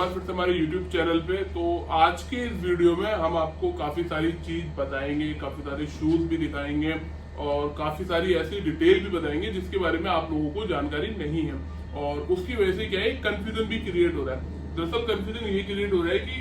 बार फिर से हमारे YouTube चैनल पे। तो आज के इस वीडियो में हम आपको काफी सारी चीज बताएंगे, काफी सारे शूज भी दिखाएंगे और काफी सारी ऐसी डिटेल भी बताएंगे जिसके बारे में आप लोगों को जानकारी नहीं है। और उसकी वजह से क्या है, कंफ्यूजन भी क्रिएट हो रहा है। दरअसल कंफ्यूजन ये क्रिएट हो रहा है कि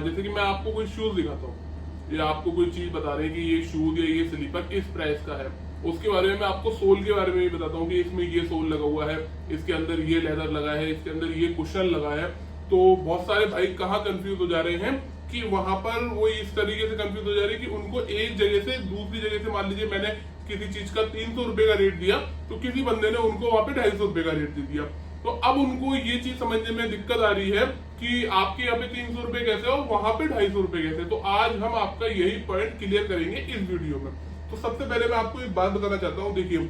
जैसे कि मैं आपको कोई शूज दिखाता हूँ या आपको कोई चीज बता रहे हैं कि ये शूज या ये स्लीपर इस प्राइस का है, उसके बारे में मैं आपको सोल के बारे में भी बताता हूँ कि इसमें ये सोल लगा हुआ है, इसके अंदर ये लेदर लगा है, इसके अंदर ये कुशन लगा है। तो बहुत सारे भाई कहाँ कंफ्यूज हो जा रहे हैं कि वहां पर वो इस तरीके से कंफ्यूज हो जा रहे हैं कि उनको एक जगह से दूसरी जगह से, मान लीजिए मैंने किसी चीज का 300 रुपए का रेट दिया तो किसी बंदे ने उनको वहां पे 250 रुपए का रेट दे दिया। तो अब उनको ये चीज समझने में दिक्कत आ रही है कि आपके यहाँ पे 300 रुपए कैसे और वहां पे 250 रुपए कैसे। तो आज हम आपका यही पॉइंट क्लियर करेंगे इस वीडियो में। तो सबसे पहले मैं आपको एक बात बताना चाहता हूँ। देखिए,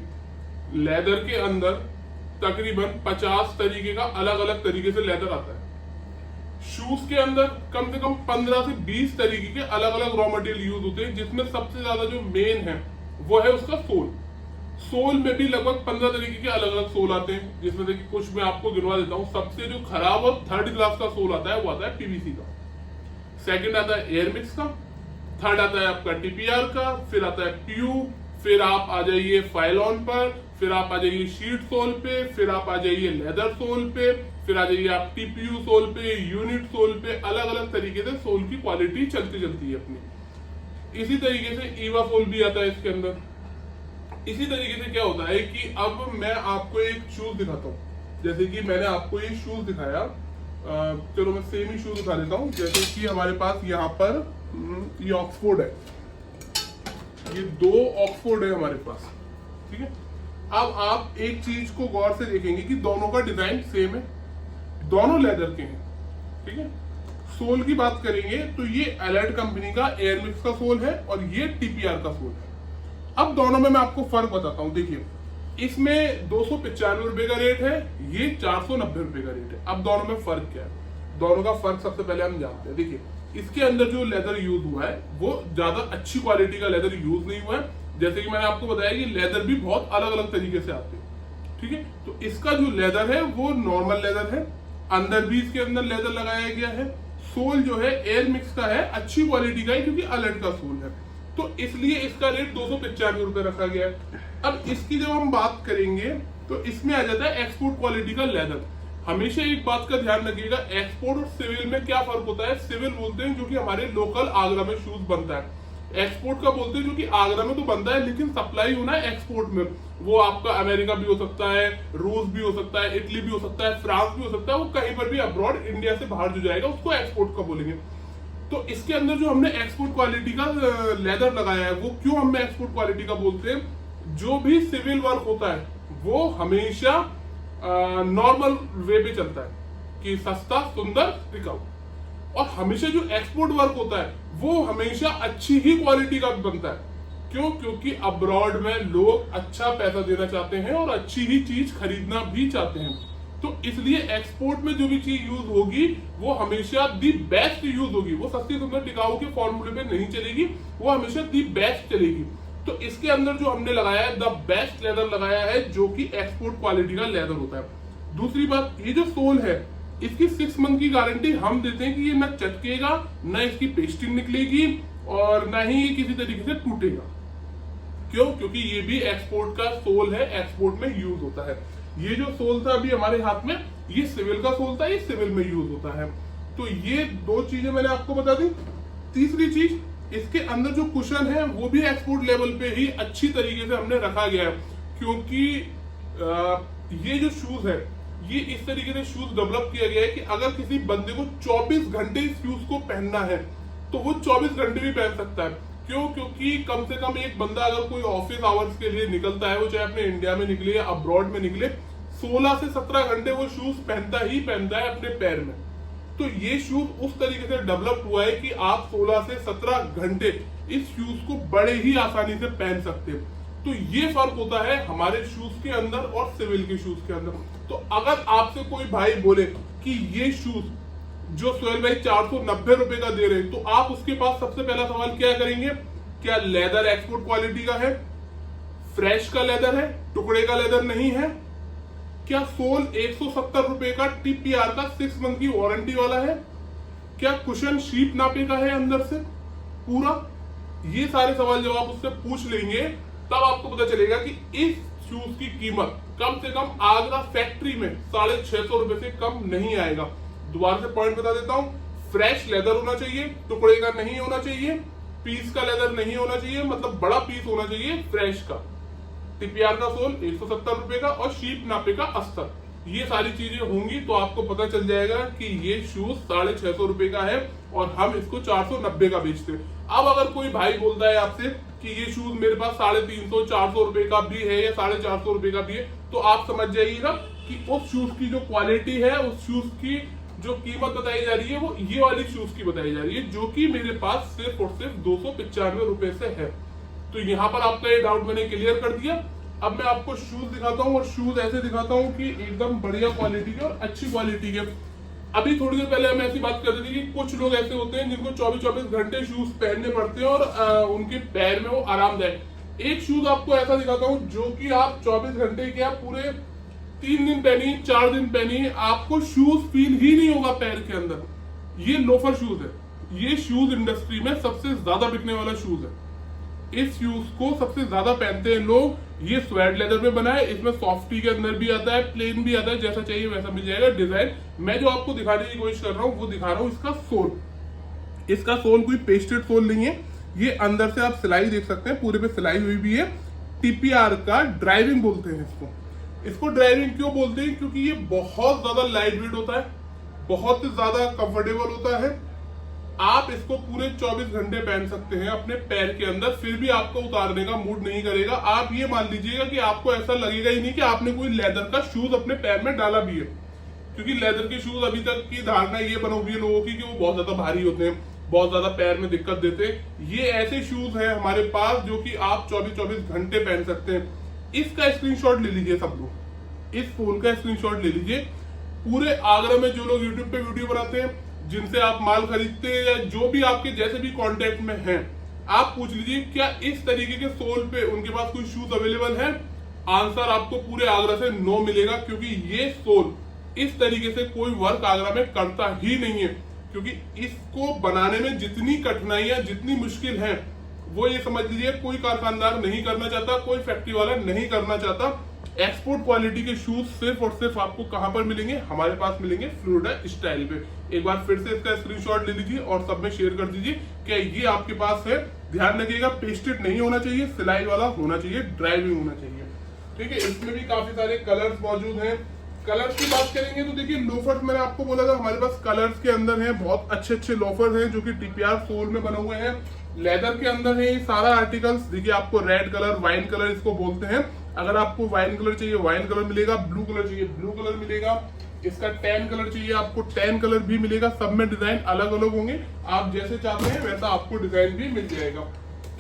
लेदर के अंदर तकरीबन 50 तरीके का अलग अलग तरीके से लेदर आता है। शूज के अंदर कम से कम 15 से 20 तरीके के अलग अलग रॉ मटेरियल यूज होते हैं, जिसमें सबसे ज्यादा जो मेन है वो है उसका सोल। सोल में भी लगभग 15 तरीके के अलग अलग सोल आते हैं, जिसमें से कुछ मैं आपको गिनवा देता हूँ। सबसे जो खराब और थर्ड क्लास का सोल आता है वो आता है पीवीसी का, सेकंड आता है एयर मिक्स का, थर्ड आता है आपका टीपीआर का, फिर आता है पीयू, फिर आप आ जाइए फाइलॉन पर, फिर आप आ जाइए शीट सोल पे, फिर आप आ जाइए लेदर सोल पे, फिर आ जाइए आप टीपीयू सोल पे, यूनिट सोल पे। अलग अलग तरीके से सोल की क्वालिटी चलती है अपनी। इसी तरीके से ईवा सोल भी आता है इसके अंदर। इसी तरीके से क्या होता है कि अब मैं आपको एक शूज दिखाता हूँ। जैसे कि मैंने आपको ये शूज दिखाया, चलो मैं सेम ही शूज दिखा देता हूँ। जैसे कि हमारे पास यहाँ पर ये ऑक्सफोर्ड है, ये 2 ऑक्सफोर्ड है हमारे पास, ठीक है। अब आप एक चीज को गौर से देखेंगे कि दोनों का डिजाइन सेम है, दोनों लेदर के हैं, ठीक है। सोल की बात करेंगे तो ये एलाइड कंपनी का एयर मिक्स का सोल है और ये टीपीआर का सोल है। अब दोनों में मैं आपको फर्क बताता हूं। देखिए, इसमें 295 रुपए का रेट है, ये 490 रुपए का रेट है। अब दोनों में फर्क क्या है? दोनों का फर्क सबसे पहले हम जानते हैं। देखिए, इसके अंदर जो लेदर यूज हुआ है वो ज्यादा अच्छी क्वालिटी का लेदर यूज नहीं हुआ है। जैसे कि मैंने आपको बताया कि लेदर भी बहुत अलग अलग तरीके से आते हैं, ठीक है। तो इसका जो लेदर है वो नॉर्मल लेदर है, अंदर भी इसके अंदर लेदर लगाया गया है। सोल जो है एयर मिक्स का है, अच्छी क्वालिटी का है क्योंकि अलर्ट का सोल है, तो इसलिए इसका रेट 295 रुपए रखा गया है। अब इसकी जब हम बात करेंगे तो इसमें आ जाता है एक्सपोर्ट क्वालिटी का लेदर। हमेशा एक बात का ध्यान रखिएगा, एक्सपोर्ट और सिविल में क्या फर्क होता है। सिविल बोलते हैं जो कि हमारे लोकल आगरा में शूज बनता है, एक्सपोर्ट का बोलते हैं जो कि आगरा में तो बनता है लेकिन सप्लाई होना है एक्सपोर्ट में। वो आपका अमेरिका भी हो सकता है, रूस भी हो सकता है, इटली भी हो सकता है, फ्रांस भी हो सकता है, वो कहीं पर भी अब्रॉड इंडिया से बाहर जो जाएगा उसको एक्सपोर्ट का बोलेंगे। तो इसके अंदर जो हमने एक्सपोर्ट क्वालिटी का लेदर लगाया है वो क्यों हम एक्सपोर्ट क्वालिटी का बोलते हैं? जो भी सिविल वर्क होता है वो हमेशा नॉर्मल वे पे चलता है कि सस्ता, सुंदर, टिकाऊ। और हमेशा जो एक्सपोर्ट वर्क होता है वो हमेशा अच्छी ही क्वालिटी का बनता है। क्यों? क्योंकि अब्रॉड में लोग अच्छा पैसा देना चाहते हैं और अच्छी ही चीज खरीदना भी चाहते हैं। तो इसलिए एक्सपोर्ट में जो भी चीज यूज होगी वो हमेशा दी बेस्ट यूज होगी। वो सस्ती, सुंदर, टिकाऊ के फॉर्मूले पे नहीं चलेगी, वो हमेशा दी बेस्ट चलेगी। तो इसके अंदर जो हमने लगाया है द बेस्ट लेदर लगाया है, जो कि एक्सपोर्ट क्वालिटी का लेदर होता है। दूसरी बात, ये जो सोल है इसकी 6 मंथ की गारंटी हम देते हैं कि ये न चटकेगा, न इसकी पेस्टिंग निकलेगी और न ही ये किसी तरीके से टूटेगा। क्यों? क्योंकि ये भी एक्सपोर्ट का सोल है, एक्सपोर्ट में यूज होता है। ये जो सोल था अभी हमारे हाथ में, ये सिविल का सोल था, ये सिविल में यूज होता है। तो ये 2 चीजें मैंने आपको बता दी। तीसरी चीज, इसके अंदर जो कुशन है वो भी एक्सपोर्ट लेवल पे ही अच्छी तरीके से हमने रखा गया है, क्योंकि ये जो शूज है ये इस तरीके से शूज डेवलप किया गया है कि अगर किसी बंदे को 24 घंटे इस शूज को पहनना है तो वो 24 घंटे भी पहन सकता है। क्यों? क्योंकि कम से कम एक बंदा अगर कोई ऑफिस आवर्स के लिए निकलता है, वो चाहे अपने इंडिया में निकले या अब्रॉड में निकले, 16 से 17 घंटे वो शूज पहनता है अपने पैर में। तो ये शूज उस तरीके से डेवलप हुआ है कि आप 16 से 17 घंटे इस शूज को बड़े ही आसानी से पहन सकते हैं। तो ये फर्क होता है हमारे शूज के अंदर और सिविल के शूज के अंदर। तो अगर आपसे कोई भाई बोले कि ये शूज जो सोहेल भाई 490 रुपए का दे रहे हैं, तो आप उसके पास सबसे पहला सवाल क्या करेंगे? क्या लेदर एक्सपोर्ट क्वालिटी का है, फ्रेश का लेदर है, टुकड़े का लेदर नहीं है, क्या सोल 170 रुपए का TPR का 6 मंथ की वारंटी वाला है? क्या कुशन शीप नापे का है अंदर से पूरा? ये सारे सवाल जब आप उससे पूछ लेंगे तब आपको पता चलेगा कि इस शूज की कीमत कम से कम आगरा फैक्ट्री में 650 रुपए से कम नहीं आएगा। दोबारा से पॉइंट बता देता हूं, फ्रेश लेदर होना चाहिए, टुकड़े का नहीं होना चाहिए, पीस का लेदर नहीं होना चाहिए, मतलब बड़ा पीस होना चाहिए फ्रेश का। TPR का सोल 170 रुपए का और शीप नापे का 80। ये सारी चीजें होंगी तो आपको पता चल जाएगा कि ये शूज 650 रुपए का है और हम इसको 490 का बेचते हैं। अब अगर कोई भाई बोलता है आपसे कि ये शूज मेरे पास 350 400 रुपए का भी है या 450 रुपए का भी है, तो आप समझ जाइएगा कि उस शूज की जो क्वालिटी है, उस शूज की जो कीमत बताई जा रही है वो ये वाली शूज की बताई जा रही है, जो कि मेरे पास सिर्फ और सिर्फ 295 रुपए से है। तो यहाँ पर आपका ये डाउट मैंने क्लियर कर दिया। अब मैं आपको शूज दिखाता हूँ और शूज ऐसे दिखाता हूँ कि एकदम बढ़िया क्वालिटी के और अच्छी क्वालिटी के। अभी थोड़ी देर पहले हम ऐसी बात कर रहे थे कि कुछ लोग ऐसे होते हैं जिनको 24-24 घंटे शूज पहनने पड़ते हैं और उनके पैर में वो आरामदायक। एक शूज आपको ऐसा दिखाता हूँ जो कि आप 24 घंटे क्या पूरे 3 दिन पहनी 4 दिन पहनी आपको शूज फील ही नहीं होगा पैर के अंदर। ये लोफर शूज है। ये शूज इंडस्ट्री में सबसे ज्यादा बिकने वाला शूज है। इस शूज को सबसे ज्यादा पहनते हैं लोग। ये स्वेड लेदर में बना है, इसमें सॉफ्टी के अंदर भी आता है, प्लेन भी आता है, जैसा चाहिए वैसा मिल जाएगा डिजाइन। मैं जो आपको दिखाने की कोशिश कर रहा हूँ वो दिखा रहा हूँ इसका सोल। इसका सोल कोई पेस्टेड सोल नहीं है, ये अंदर से आप सिलाई देख सकते हैं, पूरे पे सिलाई हुई भी है। TPR का ड्राइविंग बोलते हैं इसको। इसको ड्राइविंग क्यों बोलते हैं? क्योंकि ये बहुत ज्यादा लाइट वेट होता है, बहुत ज्यादा कंफर्टेबल होता है। आप इसको पूरे 24 घंटे पहन सकते हैं अपने पैर के अंदर, फिर भी आपको उतारने का मूड नहीं करेगा। आप ये मान लीजिएगा कि आपको ऐसा लगेगा ही नहीं कि आपने कोई लेदर का शूज अपने पैर में डाला भी है, क्योंकि लेदर के शूज अभी तक की धारणा ये बनी हुई है लोगों की कि वो बहुत ज्यादा भारी होते हैं, बहुत ज्यादा पैर में दिक्कत देते हैं। ये ऐसे शूज हैं हमारे पास जो कि आप 24-24 घंटे पहन सकते हैं। इसका स्क्रीनशॉट ले लीजिए सब लोग, इस फोन का स्क्रीनशॉट ले लीजिए। पूरे आगरा में जो लोग यूट्यूब पे वीडियो बनाते हैं, जिनसे आप माल खरीदते हैं या जो भी आपके जैसे भी कांटेक्ट में हैं, आप पूछ लीजिए क्या इस तरीके के सोल पे उनके पास कोई शूज अवेलेबल है। आंसर आपको पूरे आगरा से नो मिलेगा, क्योंकि ये सोल इस तरीके से कोई वर्क आगरा में करता ही नहीं है। क्योंकि इसको बनाने में जितनी कठिनाइयां, जितनी मुश्किल है, वो ये समझ लीजिए कोई कारखानदार नहीं करना चाहता, कोई फैक्ट्री वाला नहीं करना चाहता। एक्सपोर्ट क्वालिटी के शूज सिर्फ और सिर्फ आपको कहां पर मिलेंगे? हमारे पास मिलेंगे फ्लोरिडा स्टाइल पे। एक बार फिर से इसका स्क्रीनशॉट ले लीजिए और सब में शेयर कर दीजिए कि ये आपके पास है। ध्यान रखिएगा, पेस्टेड नहीं होना चाहिए, सिलाई वाला होना चाहिए, ड्राइविंग होना चाहिए। ठीक है, इसमें भी काफी सारे कलर्स मौजूद हैं। कलर्स की बात करेंगे तो देखिए लोफर्स, मैंने आपको बोला था हमारे पास कलर्स के अंदर हैं, बहुत अच्छे अच्छे लोफर्स हैं जो कि TPR सोल में बने हुए हैं। लेदर के अंदर है ये सारा आर्टिकल्स। देखिए आपको रेड कलर, वाइन कलर इसको बोलते हैं। अगर आपको वाइन कलर चाहिए वाइन कलर मिलेगा, ब्लू कलर चाहिए ब्लू कलर मिलेगा, इसका टैन कलर चाहिए आपको टैन कलर भी मिलेगा। सब में डिजाइन अलग अलग होंगे, आप जैसे चाहते हैं वैसा आपको डिजाइन भी मिल जाएगा।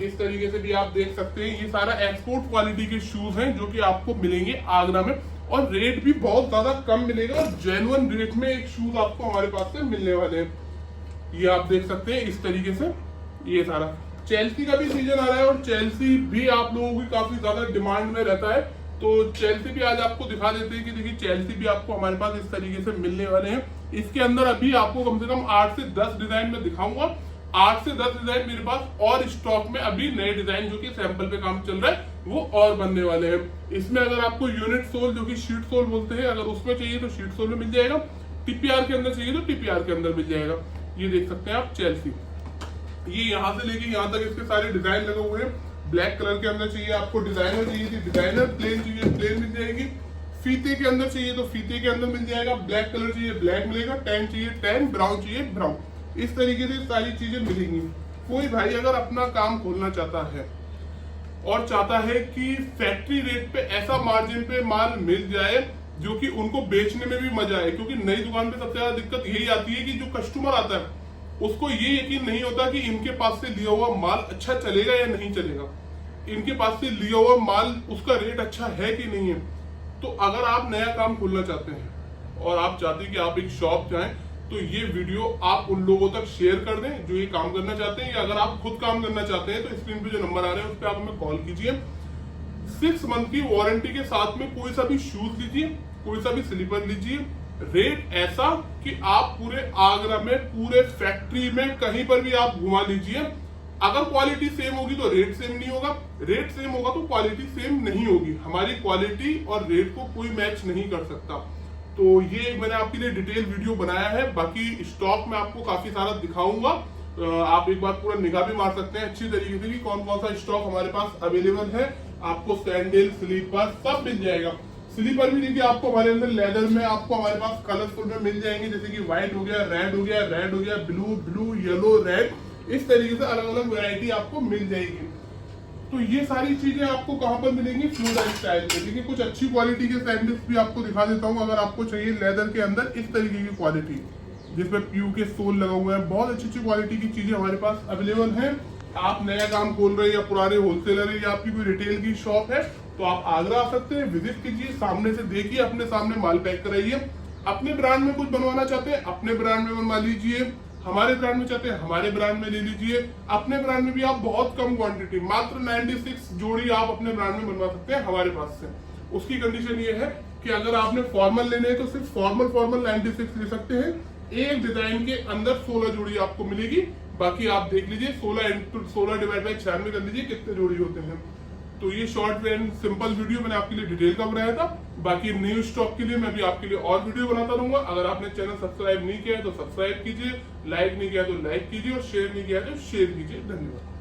इस तरीके से भी आप देख सकते हैं। ये सारा एक्सपोर्ट क्वालिटी के शूज हैं जो कि आपको मिलेंगे आगरा में, और रेट भी बहुत ज्यादा कम मिलेगा और जेन्युइन रेट में एक शूज आपको हमारे पास से मिलने वाले हैं। ये आप देख सकते हैं इस तरीके से। ये सारा चेल्सी का भी सीजन आ रहा है और चेल्सी भी आप लोगों की काफी ज्यादा डिमांड में रहता है, तो चेल्सी भी आज आपको दिखा देते हैं कि देखिए चेल्सी भी आपको हमारे पास इस तरीके से मिलने वाले हैं। इसके अंदर अभी आपको कम से कम 8 से 10 डिजाइन में दिखाऊंगा। 8 से 10 डिजाइन मेरे पास और स्टॉक में, अभी नए डिजाइन जो कि सैंपल पे काम चल रहा है वो और बनने वाले हैं। इसमें अगर आपको यूनिट सोल जो कि शीट सोल बोलते हैं, अगर उसमें चाहिए तो शीट सोल में मिल जाएगा, TPR के अंदर चाहिए तो TPR के अंदर मिल जाएगा। ये देख सकते हैं आप चेल्सी। ये यहाँ से लेके यहाँ तक इसके सारे डिजाइन लगे हुए हैं। ब्लैक कलर के अंदर चाहिए आपको, डिजाइनर चाहिए थी डिजाइनर, प्लेन चाहिए प्लेन मिल जाएगी, फीते के अंदर चाहिए तो फीते के अंदर मिल जाएगा, ब्लैक कलर चाहिए ब्लैक मिलेगा, टैन चाहिए टैन, ब्राउन चाहिए ब्राउन। इस तरीके से सारी चीजें मिलेंगी। कोई भाई अगर अपना काम खोलना चाहता है और चाहता है कि फैक्ट्री रेट पे ऐसा मार्जिन पे माल मिल जाए जो कि उनको बेचने में भी मजा आए, क्योंकि नई दुकान पे सबसे ज्यादा दिक्कत यही आती है कि जो कस्टमर आता है उसको ये यकीन नहीं होता कि इनके पास से लिया हुआ माल अच्छा चलेगा या नहीं चलेगा, इनके पास से लिया हुआ माल उसका रेट अच्छा है कि नहीं है। तो अगर आप नया काम खोलना चाहते हैं और आप चाहते हैं कि आप एक शॉप जाएं, तो ये वीडियो आप उन लोगों तक शेयर कर दें जो ये काम करना चाहते हैं, या अगर आप खुद काम करना चाहते हैं तो स्क्रीन पे जो नंबर आ रहे हैं उस पर आप हमें कॉल कीजिए। 6 मंथ की वारंटी के साथ में कोई सा भी शूज लीजिए, कोई सा भी स्लीपर लीजिए, रेट ऐसा कि आप पूरे आगरा में, पूरे फैक्ट्री में कहीं पर भी आप घुमा लीजिए, अगर क्वालिटी सेम होगी तो रेट सेम नहीं होगा, रेट सेम होगा तो क्वालिटी सेम नहीं होगी। हमारी क्वालिटी और रेट को कोई मैच नहीं कर सकता। तो ये मैंने आपके लिए डिटेल वीडियो बनाया है। बाकी स्टॉक में आपको काफी सारा दिखाऊंगा, आप एक बार पूरा निगाह भी मार सकते हैं अच्छी तरीके से कि कौन कौन सा स्टॉक हमारे पास अवेलेबल है। आपको सैंडल, स्लीपर सब मिल जाएगा। स्लीपर भी देखिए आपको हमारे अंदर लेदर में आपको हमारे पास कलरफुल में मिल जाएंगे, जैसे कि व्हाइट हो गया, रेड हो गया, रेड हो गया, ब्लू, येलो, रेड, इस तरीके से अलग अलग वैरायटी आपको मिल जाएगी। तो ये सारी चीजें आपको कहां पर मिलेंगी? फ्लूड एंड स्टाइल पे। देखिए कुछ अच्छी क्वालिटी के सैंडल्स भी आपको दिखा देता हूँ, अगर आपको चाहिए लेदर के अंदर इस तरीके की क्वालिटी, जिसमें पीयू के सोल लगा हुआ है, बहुत अच्छी क्वालिटी की चीजें हमारे पास अवेलेबल है। आप नया काम खोल रहे हैं या पुराने होलसेलर है या आपकी कोई रिटेल की शॉप है, तो आप आगरा आ सकते हैं, विजिट कीजिए, सामने से देखिए, अपने सामने माल पैक कराइए। अपने ब्रांड में कुछ बनवाना चाहते हैं, अपने ब्रांड में बनवा लीजिए। हमारे ब्रांड में चाहते हैं, हमारे ब्रांड में ले लीजिए। अपने ब्रांड में भी आप बहुत कम क्वांटिटी, मात्र 96 जोड़ी आप अपने ब्रांड में बनवा सकते हैं हमारे पास से। उसकी कंडीशन ये है कि अगर आपने फॉर्मल लेने हैं तो सिर्फ फॉर्मल 96 ले सकते हैं। एक डिजाइन के अंदर 16 जोड़ी आपको मिलेगी। बाकी आप देख लीजिए, 16 डिवाइड बाय 96 कर लीजिए कितने जोड़ी होते हैं। तो ये शॉर्ट एंड सिंपल वीडियो मैंने आपके लिए डिटेल का बनाया था। बाकी न्यू स्टॉक के लिए मैं भी आपके लिए और वीडियो बनाता रहूंगा। अगर आपने चैनल सब्सक्राइब नहीं किया है तो सब्सक्राइब कीजिए, लाइक नहीं किया तो लाइक कीजिए और शेयर नहीं किया तो शेयर कीजिए। धन्यवाद।